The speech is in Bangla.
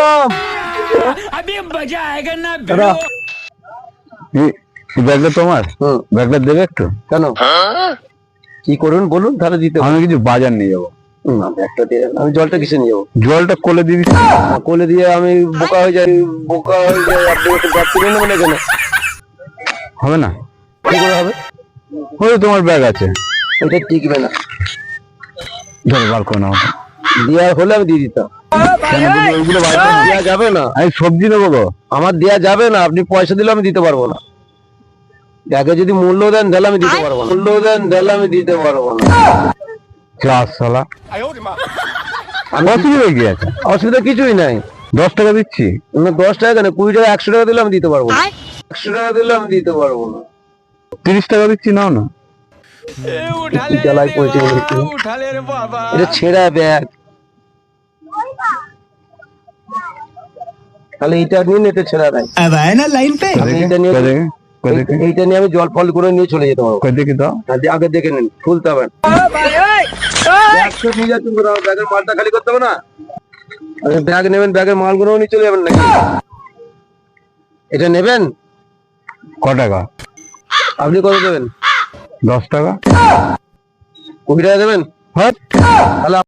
আলাইকুম। अभी मजा आएगा ना দাদা এই ব্যাগটা তোমার? ব্যাগটা দেবে একটু? কেন কি করুন বলুন, তাহলে দিতে হবে। আমি কিছু বাজার নিয়ে যাবো। না, ব্যাগটা দিয়ে দেন। আমি জলটা কিসে নিয়ে যাবো? জলটা কোলে দিয়ে দিচ্ছি। কোলে দিয়ে আমি বোকা হয়ে যাই, বোকা হয়ে যাই। আপনি একটু ব্যাগ কিনে নেবেন এখানে। হবে না? কি করে হবে? ওই তোমার ব্যাগ আছে, এটা টিকবে না। ধরো বার করে নাও। দেওয়ার হলে আমি দিয়ে দিতাম। কেন বলবো ওইগুলো বার করে নাও? দেওয়া যাবে না, আমি সবজি নেবো গো। আমার দেওয়া যাবে না। আপনি পয়সা দিলে আমি দিতে পারবো না। ব্যাগে যদি মূল্য দেন তাহলে আমি দিতে পারবো না। মূল্য দেন তাহলে আমি দিতে পারবো না। ক্লাস শালা, অসুবিধা কি আছে? অসুবিধা কিছুই নাই। 10 টাকা দিচ্ছি। না 10 টাকা কেন, 20 টাকা 100 টাকা দিলে আমি দিতে পারবো না। 100 টাকা দিলে আমি দিতে পারবো না। 30 টাকা দিচ্ছি, নাও না। उठा কি জ্বালায় পড়েছে বলে কি? उठा ले रे बाबा এটা ছেঁড়া ব্যাগ। তাহলে এটা নিন, এটা ছেঁড়া নাই। अब आए ना लाइन पे আপনি এটা নিয়ে এইটা নিয়ে আমি জল ফল করে নিয়ে চলে যেতে পারবো। দেখি দাও। আগে দেখে নিন, খুলতে হবে না। ব্যাগটা নিয়ে যাচ্ছেন কোথাও? ব্যাগের মালটা খালি করতে হবে না? আপনি ব্যাগ নেবেন, ব্যাগের মালগুলো নিয়ে চলে যাবেন নাকি? এটা নেবেন? ক টাকা? আপনি কত দেবেন? 10 টাকা। 20 টাকা দেবেন? হ্যাঁ। তাহলে